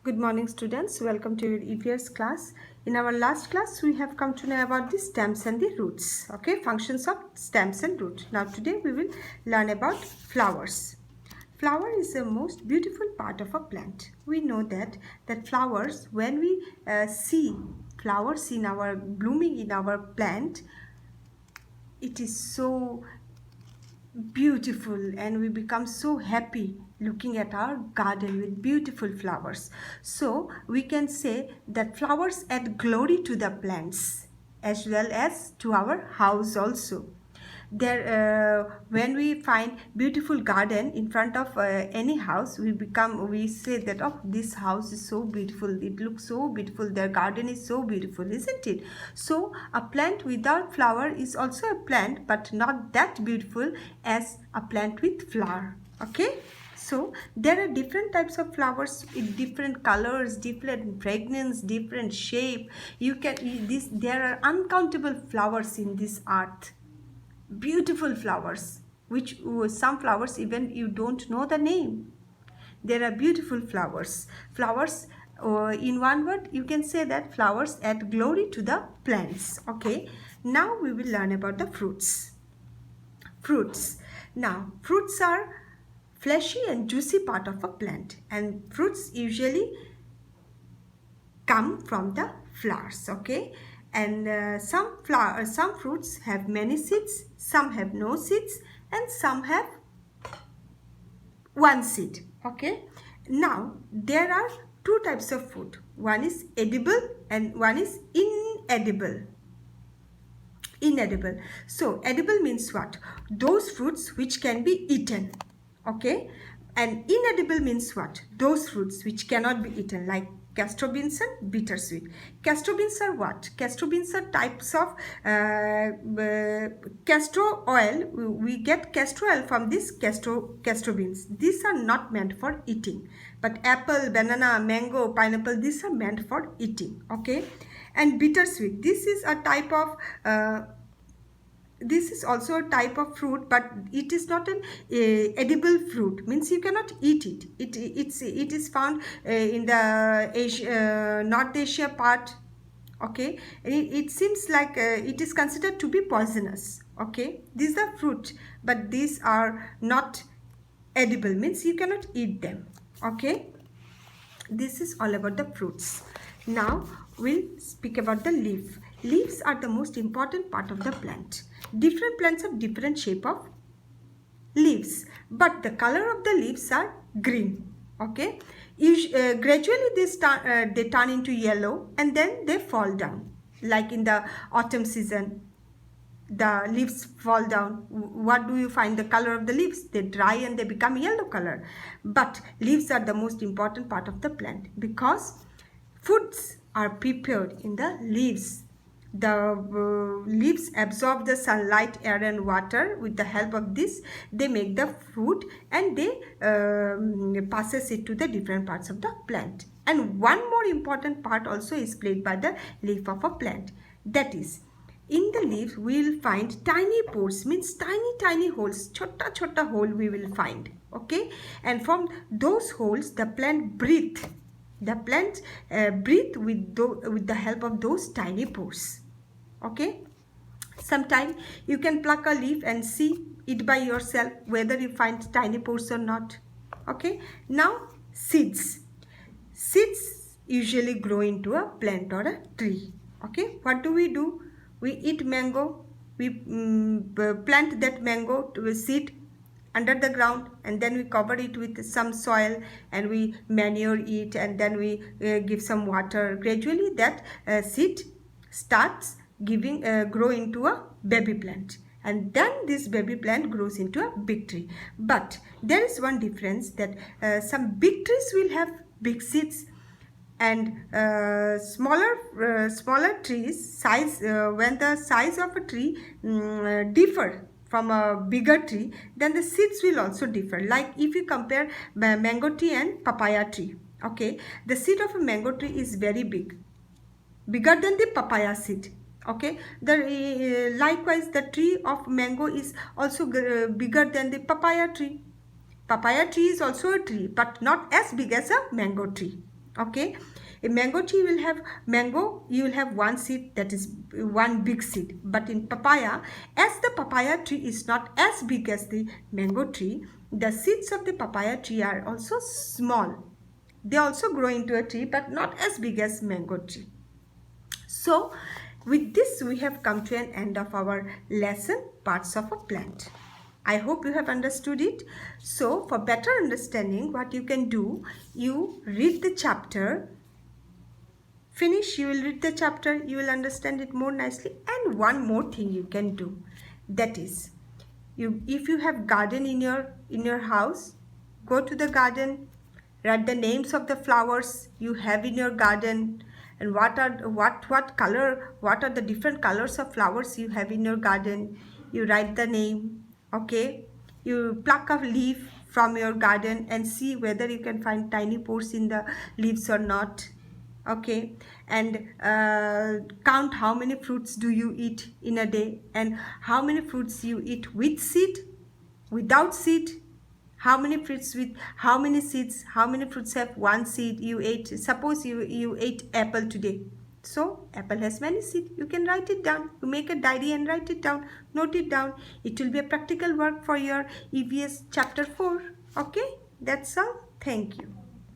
Good morning students, welcome to your EVS class. In our last class we have come to know about the stems and the roots, okay, functions of stems and roots. Now today we will learn about flowers. Flower is the most beautiful part of a plant. We know that flowers, when we see flowers in our blooming in our plant, it is so beautiful and we become so happy looking at our garden with beautiful flowers. So we can say that flowers add glory to the plants as well as to our house also. When we find beautiful garden in front of any house, we say that, oh, this house is so beautiful, it looks so beautiful, their garden is so beautiful, isn't it? So a plant without flower is also a plant, but not that beautiful as a plant with flower. Okay, so there are different types of flowers with different colors, different fragrance, different shape. There are uncountable flowers in this earth, beautiful flowers, which some flowers even you don't know the name. There are beautiful flowers. In one word you can say that flowers add glory to the plants. Okay, now we will learn about the fruits. Now fruits are fleshy and juicy part of a plant, and fruits usually come from the flowers. Okay, and some fruits have many seeds, some have no seeds, and some have one seed. Okay, now there are two types of fruit. One is edible and one is inedible. So edible means what? Those fruits which can be eaten. Okay, and inedible means what? Those fruits which cannot be eaten, like castor beans and bittersweet. Castor beans are what? Castor beans are types of castor oil. We get castor oil from this castor beans. These are not meant for eating, but apple, banana, mango, pineapple, these are meant for eating. Okay, and bittersweet, this is a type of this is also a type of fruit, but it is not an edible fruit, means you cannot eat it. It is found in the North Asia part. Okay, it seems like it is considered to be poisonous. Okay, these are fruit, but these are not edible, means you cannot eat them. Okay, this is all about the fruits. Now we'll speak about the leaf. Leaves are the most important part of the plant. Different plants have different shape of leaves, but the color of the leaves are green. Okay, gradually they turn into yellow and then they fall down. Like in the autumn season, the leaves fall down. What do you find? The color of the leaves, they dry and they become yellow color. But leaves are the most important part of the plant because foods are prepared in the leaves. The leaves absorb the sunlight, air and water. With the help of this, they make the food and they passes it to the different parts of the plant. And one more important part also is played by the leaf of a plant. That is, in the leaves we will find tiny pores, means tiny holes, chota hole we will find. Okay, and from those holes the plant breathe. The plant breathe with the help of those tiny pores. Okay, sometime you can pluck a leaf and see it by yourself whether you find tiny pores or not. Okay, now seeds usually grow into a plant or a tree. Okay, what do? We eat mango. We plant that mango to a seed under the ground, and then we cover it with some soil and we manure it, and then we give some water. Gradually that seed starts grow into a baby plant, and then this baby plant grows into a big tree. But there is one difference, that some big trees will have big seeds, and smaller trees size when the size of a tree differ from a bigger tree, then the seeds will also differ. Like if you compare mango tree and papaya tree. Okay, the seed of a mango tree is very bigger than the papaya seed. Okay, likewise the tree of mango is also bigger than the papaya tree. Papaya tree is also a tree, but not as big as a mango tree. Okay, a mango tree will have mango, you will have one seed, that is one big seed. But in papaya, as the papaya tree is not as big as the mango tree, the seeds of the papaya tree are also small. They also grow into a tree, but not as big as mango tree. So with this we have come to an end of our lesson, parts of a plant. I hope you have understood it. So for better understanding, what you can do, you read the chapter, finish, you will read the chapter, you will understand it more nicely. And one more thing you can do, that is, if you have garden in your house, go to the garden, write the names of the flowers you have in your garden, and what are the different colors of flowers you have in your garden. You write the name. Okay, you pluck a leaf from your garden and see whether you can find tiny pores in the leaves or not. Okay, and count how many fruits do you eat in a day, and how many fruits you eat with seed, without seed, how many fruits with how many seeds, how many fruits have one seed you ate. Suppose you ate apple today, so apple has many seeds. You can write it down, you make a diary and write it down, note it down. It will be a practical work for your EVS chapter 4. Okay, that's all. Thank you.